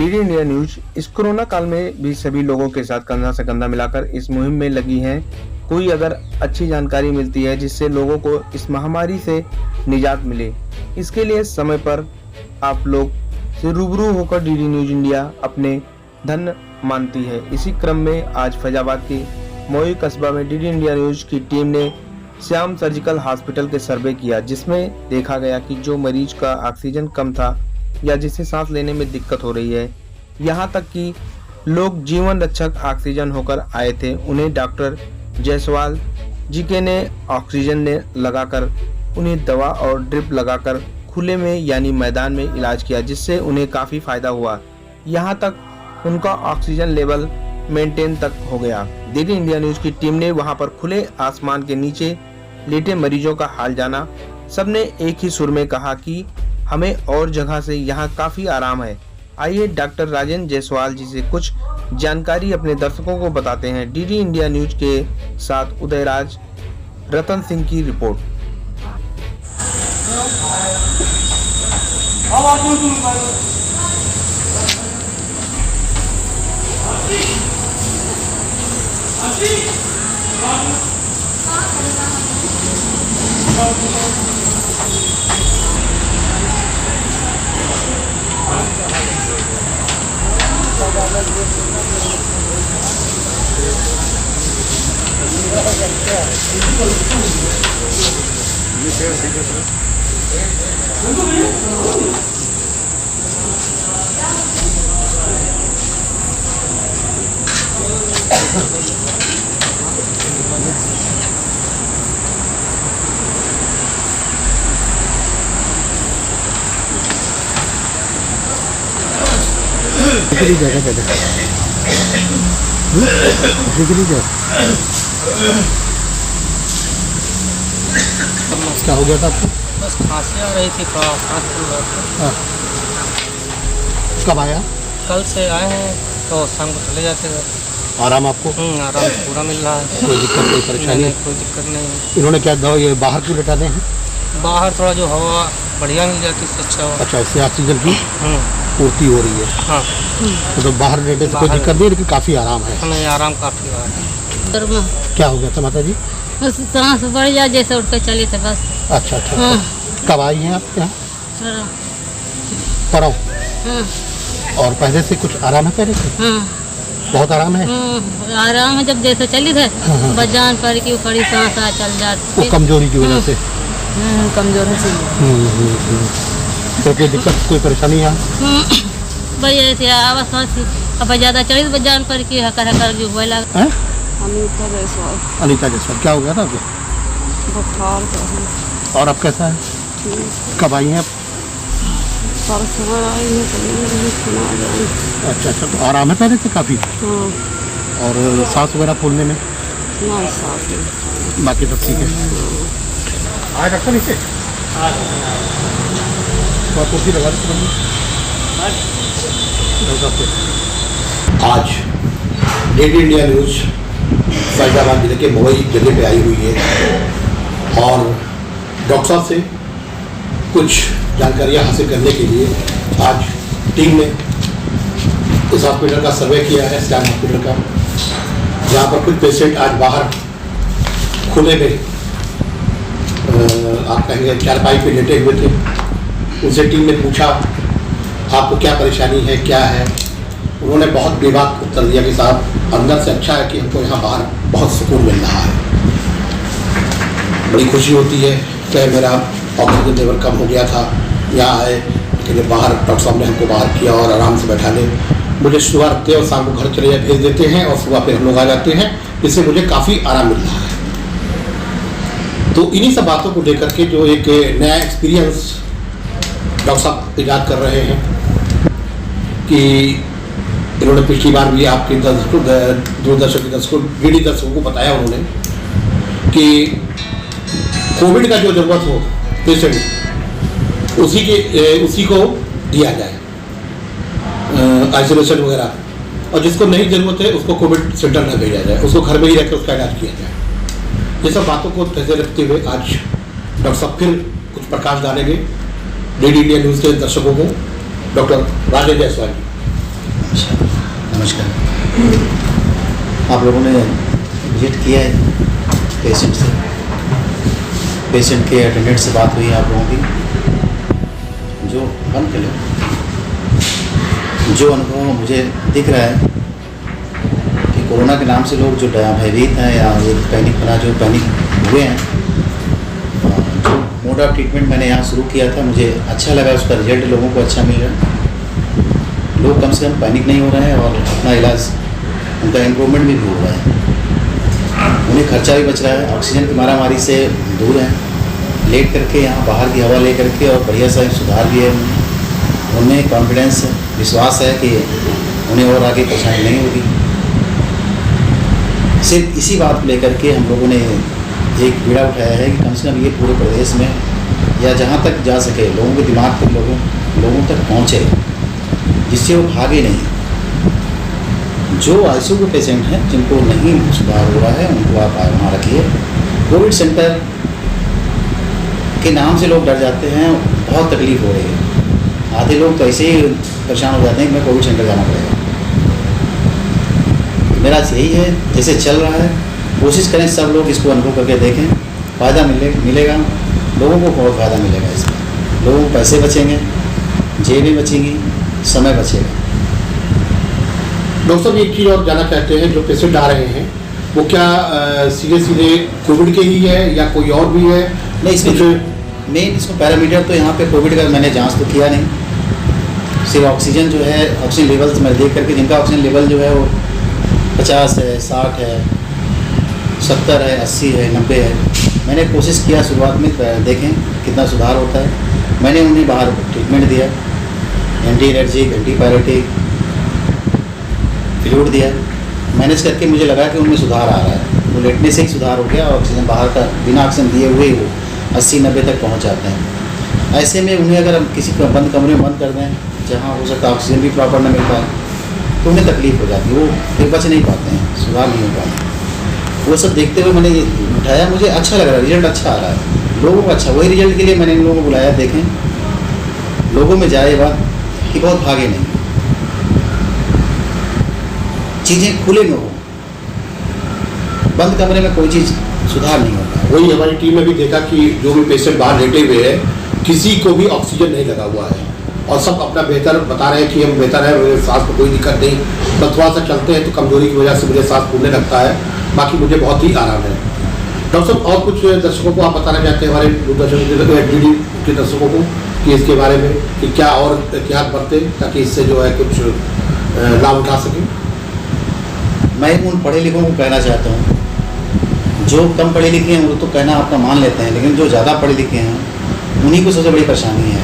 DD India news इस corona काल में भी सभी लोगों के साथ कंधा से कंधा मिलाकर इस मुहिम में लगी है। कोई अगर अच्छी जानकारी मिलती है जिससे लोगों को इस महामारी से निजात मिले, इसके लिए समय पर आप लोग से रूबरू होकर डीडी न्यूज इंडिया अपने धन्य मानती है। इसी क्रम में आज फैजाबाद के मोई कस्बा में डीडी इंडिया न्यूज की टीम ने श्याम सर्जिकल हॉस्पिटल के सर्वे किया, जिसमें देखा गया कि जो मरीज का ऑक्सीजन कम था या जिसे सांस लेने में दिक्कत हो रही है, यहाँ तक कि लोग जीवन रक्षक ऑक्सीजन होकर आए थे, उन्हें डॉक्टर जायसवाल जी के ने ऑक्सीजन ने लगाकर उन्हें दवा और ड्रिप लगाकर खुले में यानी मैदान में इलाज किया, जिससे उन्हें काफ़ी फायदा हुआ। यहाँ तक उनका ऑक्सीजन लेवल मेंटेन तक हो गया। डीडी इंडिया न्यूज की टीम ने वहां पर खुले आसमान के नीचे लेटे मरीजों का हाल जाना। सबने एक ही सुर में कहा कि हमें और जगह से यहाँ काफी आराम है। आइए डॉक्टर राजेंद्र जायसवाल जी से कुछ जानकारी अपने दर्शकों को बताते हैं। डीडी इंडिया न्यूज के साथ उदयराज रतन सिंह की रिपोर्ट। क्या हो गया था आपको? बस खांसी आ रही थी, थोड़ा सांस फूल रहा था। हाँ। कब आया? कल से आए हैं तो शाम को चले जाते हैं। आराम आपको? आराम पूरा मिल रहा है। कोई दिक्कत कोई परेशानी? नहीं, कोई दिक्कत नहीं है। इन्होंने क्या दवा ये बाहर क्यों लेटाते हैं? बाहर थोड़ा जो हवा बढ़िया मिल जाती है, अच्छा हुआ। अच्छा, इससे ऑक्सीजन की पूर्ति हो रही है। हाँ, तो बाहर लेटे से कोई दिक्कत नहीं, लेकिन काफ़ी आराम है। हमें आराम काफ़ी हुआ है। क्या हो गया था माता जी? बस सांस बढ़ जा जैसे उठ कर चली थे बस। अच्छा अच्छा, अच्छा। कब आई हैं आप यहाँ? परसों। और पहले से कुछ आराम है? पहले से बहुत आराम है। आराम है, जब जैसे चली थे बजान पर की खड़ी सांस आ चल जाती। वो कमजोरी की वजह से? कमजोरी से। तो कोई दिक्कत कोई परेशानी है? भाई ऐसे आवाज अब ज़्यादा चढ़ी तो बजान पर की हकर जो हुआ लगा। अनीता जायसवाल। क्या हो गया था आपको? बुखार था। और अब कैसा है? कब आई हैं आप? परसों आई है। अच्छा अच्छा, तो आराम है पहले से काफ़ी? और सांस वगैरह फूलने में? बाकी सब ठीक है। आज रखो नीचे कुर्सी लगा दी। आज डीडी इंडिया न्यूज फैजाबाद जिले के मोई जगह पे आई हुई है और डॉक्टर साहब से कुछ जानकारियां हासिल करने के लिए आज टीम ने इस हॉस्पिटल का सर्वे किया है, श्याम हॉस्पिटल का, जहाँ पर कुछ पेशेंट आज बाहर खुले में आप कहेंगे चारपाई पे लेटे हुए थे। उनसे टीम ने पूछा आपको क्या परेशानी है, क्या है। उन्होंने बहुत बेबाक उत्तर दिया कि साहब अंदर से अच्छा है कि हमको यहाँ बाहर बहुत सुकून मिल रहा है, बड़ी खुशी होती है कि मेरा ऑक्सीजन लेवल कम हो गया था, यहाँ आए लेकिन बाहर डॉक्टर साहब ने हमको बाहर किया और आराम से बैठा ले। मुझे सुबह रखते हैं और शाम को घर चले भेज देते हैं और सुबह फिर हम लोग आ जाते हैं, इससे मुझे काफ़ी आराम मिल रहा है। तो इन्हीं सब बातों को लेकर के जो एक नया एक्सपीरियंस डॉक्टर साहब इजाद कर रहे हैं कि इन्होंने पिछली बार भी आपके दूरदर्शन के दर्शकों डीडी दर्शकों को बताया उन्होंने कि कोविड का जो ज़रूरत हो पेशेंट उसी को दिया जाए आइसोलेशन वगैरह, और जिसको नहीं ज़रूरत है उसको कोविड सेंटर न भेजा जाए, उसको घर में ही रहकर उसका इलाज किया जाए। ये सब बातों को ध्यान रखते हुए आज डॉक्टर साहब फिर कुछ प्रकाश डालेंगे डीडी इंडिया न्यूज़ के दर्शकों को। डॉक्टर राजेंद्र जायसवाल जी। अच्छा, नमस्कार। आप लोगों ने विजिट किया है पेशेंट से, पेशेंट के अटेंडेंट से बात हुई है आप लोगों की, जो बंद कर लो, जो अनुभव मुझे दिख रहा है कि कोरोना के नाम से लोग जो भयभीत हैं या ये पैनिक बना जो पैनिक हुए हैं, जो मोड ऑफ ट्रीटमेंट मैंने यहाँ शुरू किया था, मुझे अच्छा लगा, उसका रिजल्ट लोगों को अच्छा मिल रहा है। लोग कम से कम पैनिक नहीं हो रहे हैं और अपना इलाज, उनका इम्प्रूवमेंट भी हो रहा है, उन्हें खर्चा भी बच रहा है, ऑक्सीजन की मारामारी से दूर हैं, लेट करके यहाँ बाहर की हवा ले करके, और बढ़िया सा सुधार भी है उनमें कॉन्फिडेंस है, विश्वास है कि उन्हें और आगे परेशानी नहीं होगी। सिर्फ इसी बात को लेकर के हम लोगों ने एक बीड़ा उठाया है कि कम से कम ये पूरे प्रदेश में या जहाँ तक जा सके लोगों के दिमाग तक लोगों तक पहुँचे, जिससे वो भागे नहीं। जो आईसीयू के पेशेंट हैं जिनको नहीं सुधार हो रहा है उनको आप वहाँ रखिए। कोविड सेंटर के नाम से लोग डर जाते हैं, बहुत तकलीफ हो रही है, आधे लोग तो ऐसे ही परेशान हो जाते हैं कि मैं कोविड सेंटर जाना पड़ेगा। मेरा यही है, जैसे चल रहा है कोशिश करें सब लोग इसको अनुभव करके देखें, फ़ायदा मिलेगा, लोगों को बहुत फ़ायदा मिलेगा इसमें, लोगों को पैसे बचेंगे, जेबें बचेंगी, समय बचेगा। डॉक्टर साहब एक चीज़ और जानना चाहते हैं, जो पेशेंट आ रहे हैं वो क्या सीधे कोविड के ही है या कोई और भी है? नहीं, इसमें मेन इसको पैरामीटर तो यहाँ पे कोविड का मैंने जांच तो किया नहीं, सिर्फ ऑक्सीजन जो है, ऑक्सीजन लेवल्स मैं देख करके, जिनका ऑक्सीजन लेवल जो है वो 50 है, 60 है, 70 है, 80 है, 90 है, मैंने कोशिश किया शुरुआत में देखें कितना सुधार होता है। मैंने उन्हें बाहर ट्रीटमेंट दिया, एंटी एलर्जिक, एंटीपायरेटिक फ्लूइड दिया, मैनेज करके मुझे लगा कि उनमें सुधार आ रहा है, वो लेटने से ही सुधार हो गया, और ऑक्सीजन बाहर का बिना ऑक्सीजन दिए हुए ही वो 80-90 तक पहुंच जाते हैं। ऐसे में उन्हें अगर हम किसी बंद कमरे में बंद कर दें, जहां हो सकता है ऑक्सीजन भी प्रॉपर न मिल पाए, तो उन्हें तकलीफ हो जाती है, वो फिर बच नहीं पाते हैं, सुधार नहीं हो पाता। वो सब देखते हुए मैंने ये उठाया, मुझे अच्छा लग रहा है, रिजल्ट अच्छा आ रहा है, लोगों को अच्छा, वही रिजल्ट के लिए मैंने इन लोगों को बुलाया। देखें लोगों में जाए बात कि बहुत भागे नहीं, चीज़ें खुले में हो, बंद कमरे में कोई चीज़ सुधार नहीं होता। वही हमारी टीम में भी देखा कि जो भी पेशेंट बाहर लेटे हुए हैं, किसी को भी ऑक्सीजन नहीं लगा हुआ है, और सब अपना बेहतर बता रहे हैं कि हम बेहतर है, मुझे सांस में कोई दिक्कत नहीं, बस थोड़ा सा चलते हैं तो कमजोरी की वजह से मुझे सांस फूलने लगता है, बाकी मुझे बहुत ही आराम है। डॉक्टर साहब और कुछ दर्शकों को आप बताना चाहते हैं, हमारे दूरदर्शन के दर्शकों को, कि इसके बारे में कि क्या और एहतियात बरतें ताकि इससे जो है कुछ लाभ उठा सकें? मैं उन पढ़े लिखों को कहना चाहता हूँ, जो कम पढ़े लिखे हैं वो तो कहना आपका मान लेते हैं, लेकिन जो ज़्यादा पढ़े लिखे हैं उन्हीं को सबसे बड़ी परेशानी है।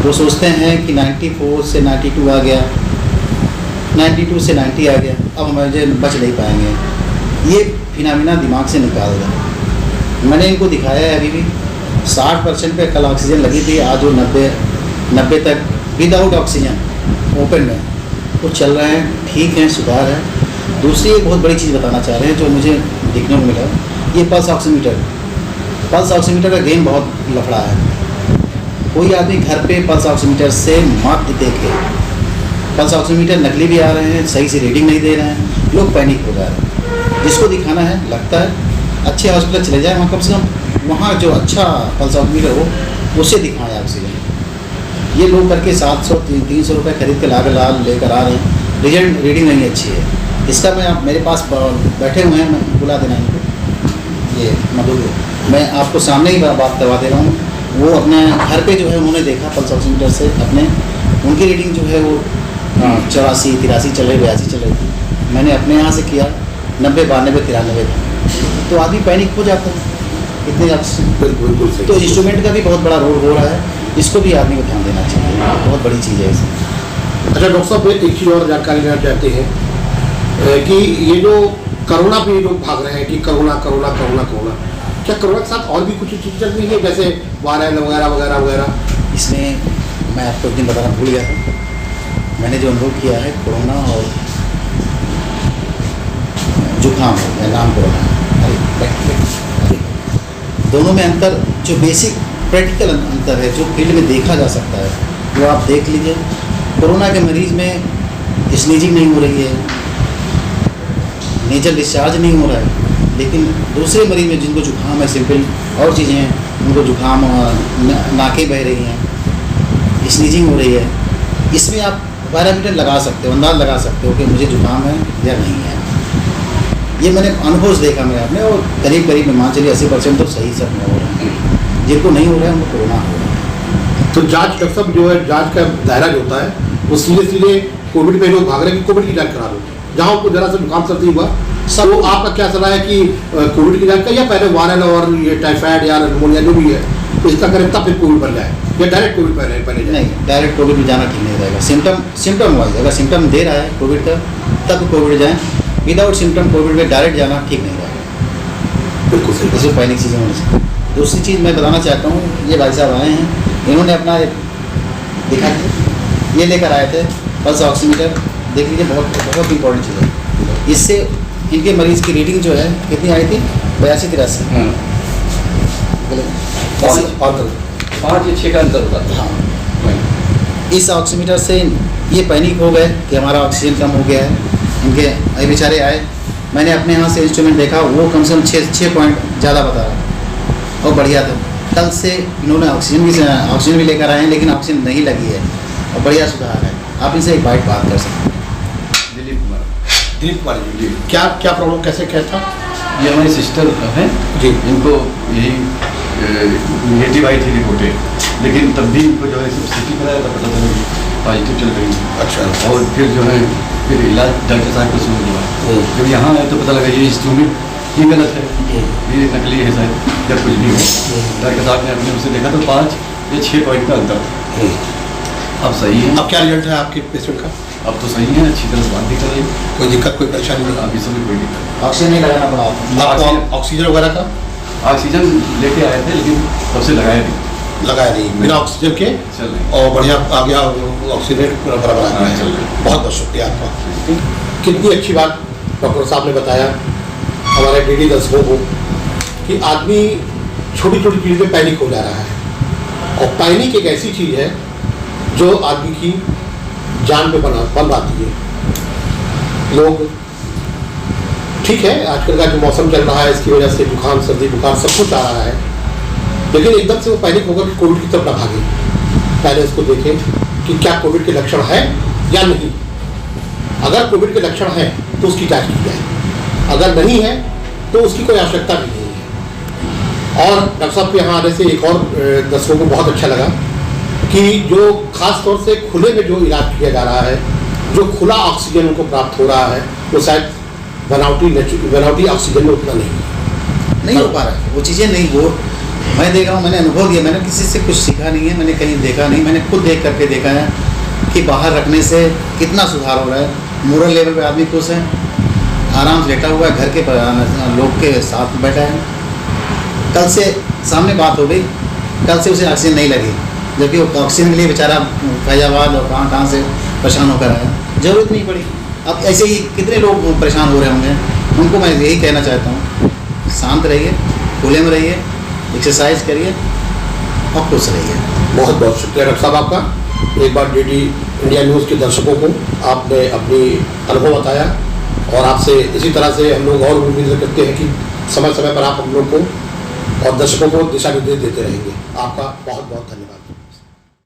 वो सोचते हैं कि 94 से 92 आ गया, 92 से 90 आ गया, अब मुझे बच नहीं पाएंगे, ये फिनामिना दिमाग से निकाल दें। मैंने इनको दिखाया है, अभी भी 60% पे कल ऑक्सीजन लगी थी, आज वो 90 तक विदाउट ऑक्सीजन ओपन में वो चल रहे हैं, ठीक है, सुधार है। दूसरी एक बहुत बड़ी चीज़ बताना चाह रहे हैं जो मुझे देखने को मिला, ये पल्स ऑक्सीमीटर का गेम बहुत लफड़ा है। कोई आदमी घर पे पल्स ऑक्सीमीटर से मत देखे, पल्स ऑक्सीमीटर नकली भी आ रहे हैं, सही से रीडिंग नहीं दे रहे हैं, लोग पैनिक हो जा रहे हैं। जिसको दिखाना है, लगता है अच्छे हॉस्पिटल चले जाए, वहाँ कम से कम वहाँ जो अच्छा पल्स ऑक्सीमीटर हो उससे दिखाएं ऑक्सीजन। ये लोग करके 700-300 रुपये खरीद के लेकर आ रहे हैं, रिजल्ट रीडिंग नहीं अच्छी है। इसका मैं आप मेरे पास बैठे हुए हैं, मैं बुला देना इनको, ये मधु, मैं आपको सामने ही बात करवा दे रहा हूँ। वो अपने घर पे जो है उन्होंने देखा पल्स ऑक्सीमीटर से अपने, उनकी रीडिंग जो है वो 84-83 चल रही, 82 चल रही थी। मैंने अपने यहाँ से किया 90, 92, 93 था, तो आदमी पैनिक हो जाता है इतने ऑक्सीजन। बिल्कुल सही। तो इंस्ट्रूमेंट का भी बहुत बड़ा रोल हो रहा है, इसको भी आदमी को ध्यान देना चाहिए, बहुत बड़ी चीज़ है इसमें। अच्छा डॉक्टर साहब, एक चीज़ और जानकारी लेना चाहते हैं कि ये जो कोरोना पे लोग भाग रहे हैं कि कोरोना, क्या कोरोना के साथ और भी कुछ चीज़ चल रही है, जैसे वायरल वगैरह? इसमें मैं आपको एक दिन बताना भूल गया था, मैंने जो अनुभव किया है कोरोना और जुकाम या नाम कोरोना, दोनों में अंतर, जो बेसिक प्रैक्टिकल अंतर है, जो फील्ड में देखा जा सकता है, वो आप देख लीजिए। कोरोना के मरीज़ में स्नीजिंग नहीं हो रही है, नेजल डिस्चार्ज नहीं हो रहा है। लेकिन दूसरे मरीज में जिनको जुकाम है, सिंपल और चीज़ें हैं, उनको जुकाम नाकें बह रही हैं, स्नीजिंग हो रही है, इसमें आप पैरामीटर लगा सकते हो, अंदाज लगा सकते हो कि मुझे जुकाम है या नहीं है। ये मैंने अनुभव से देखा मेरे आपने, और करीब करीब में मान चलिए 80% तो सही सब में हो रहे हैं। जिनको नहीं हो रहा है उनको कोरोना हो रहा है। तो जांच डॉक्टर साहब जो है, जांच का दायरा जो होता है वो सीधे सीधे कोविड पे लोग भाग रहे हैं कि कोविड की जांच करा लो। जहाँ उनको जरा सा जुकाम सर्दी हुआ सब, तो आपका क्या सलाह है कि कोविड की जांच का, या पहले वायरल और ये टाइफाइड या निमोनिया जो भी है इसका करें तब फिर कोविड बन जाए, या डायरेक्ट कोविड पहले जाए? नहीं, डायरेक्ट कोविड में जाना ठीक नहीं रहेगा। सिम्टम वाइज अगर सिम्टम दे रहा है कोविड का तब कोविड जाए, विदाउट सिम्टम कोविड में डायरेक्ट जाना ठीक नहीं रहेगा। बिल्कुल सही। इसमें पहली चीज़ें होनी चाहिए। दूसरी चीज़ मैं बताना चाहता हूँ, ये भाई साहब आए हैं, इन्होंने अपना देखा ये लेकर आए थे पल्स ऑक्सीमीटर, देख लीजिए, बहुत इंपॉर्टेंट चीज़ है। इससे इनके मरीज़ की रीडिंग जो है कितनी आई थी, 82-83। 5 या 6 का अंतर होता था। हाँ, इस ऑक्सीमीटर से ये पैनिक हो गए कि हमारा ऑक्सीजन कम हो गया है। इनके ये बेचारे आए, मैंने अपने यहाँ से इंस्ट्रूमेंट देखा, वो कम से कम 6 पॉइंट ज़्यादा बता रहा और बढ़िया था। कल से इन्होंने ऑक्सीजन भी लेकर आए हैं, लेकिन ऑक्सीजन नहीं लगी है और बढ़िया सुधार है। आप इनसे एक बात कर सकते हैं। दिलीप कुमार जी, क्या क्या प्रॉब्लम, कैसे क्या था? ये हमारी सिस्टर हैं जी, इनको यही नेगेटिव आई थी रिपोर्टें, लेकिन तब भी इनको जो है सिटी कराया था, पता चला कि पॉजिटिव चल रही है। अच्छा। और फिर जो है फिर इलाज डॉक्टर साहब को शुरू हुआ। जब यहाँ आए तो पता लगा ये इंस्ट्रूमेंट ही गलत है, ये नकली है शायद, जब कुछ भी हो। डॉक्टर साहब ने अपने उसे देखा तो 5 या 6 पॉइंट का अंतर था। अब सही है। अब क्या रिजल्ट है आपके पेशेंट का? अब तो सही है, अच्छी तरह से बात भी कर रही है, कोई दिक्कत, कोई परेशानी नहीं? अभी समय कोई दिक्कत। ऑक्सीजन नहीं लगाना पड़ा आपको? आपको ऑक्सीजन वगैरह का? ऑक्सीजन लेके आए थे, लेकिन तब से लगाया नहीं, बिना ऑक्सीजन के चल रही। और बढ़िया आ गया, ऑक्सीजन बराबर आ गया। चल रही। बहुत बहुत शुक्रिया आपका। कितनी अच्छी बात डॉक्टर साहब ने बताया हमारे डीडी दर्शकों को कि आदमी छोटी छोटी चीज़ में पैनिक हो जा रहा है, और पैनिक एक ऐसी चीज़ है जो आदमी की जान पे बनाती है। लोग ठीक है, आजकल का जो मौसम चल रहा है इसकी वजह से जुकाम सर्दी बुखार सब कुछ आ रहा है, लेकिन एकदम से वो पैनिक होकर कि कोविड की तरफ ना भागे। पहले उसको देखें कि क्या कोविड के लक्षण है या नहीं। अगर कोविड के लक्षण हैं तो उसकी जांच की जाए, अगर नहीं है तो उसकी कोई आवश्यकता भी नहीं है। और डॉक्टर साहब के यहाँ आने से एक और दर्शकों को बहुत अच्छा लगा कि जो खास तौर से खुले में जो इलाज किया जा रहा है, जो खुला ऑक्सीजन उनको प्राप्त हो रहा है, वो शायद बनावटी ऑक्सीजन में उतना नहीं हो पा रहा है। वो चीज़ें नहीं, वो मैं देख रहा हूँ, मैंने अनुभव किया, मैंने किसी से कुछ सीखा नहीं है, मैंने कहीं देखा नहीं, मैंने खुद देख करके देखा है कि बाहर रखने से कितना सुधार हो रहा है। मोरल लेवल पे आदमी खुश है, आराम से लेटा हुआ है, घर के लोग के साथ बैठा है। कल से सामने बात हो गई, कल से उसे ऑक्सीजन नहीं लगी, जबकि वो ऑक्सीजन के लिए बेचारा फैजाबाद और कहाँ से परेशान होकर आया, ज़रूरत नहीं पड़ी। अब ऐसे ही कितने लोग परेशान हो रहे होंगे, उनको मैं यही कहना चाहता हूँ, शांत रहिए, खुले में रहिए, एक्सरसाइज करिए और खुश रहिए। बहुत बहुत शुक्रिया डॉक्टर साहब आपका। एक बार डीडी इंडिया न्यूज़ के दर्शकों को आपने अपनी अनुभव बताया, और आपसे इसी तरह से हम लोग और उम्मीद करते हैं कि समय समय पर आप हम लोग को और दर्शकों को दिशा निर्देश देते रहेंगे। आपका बहुत बहुत धन्यवाद।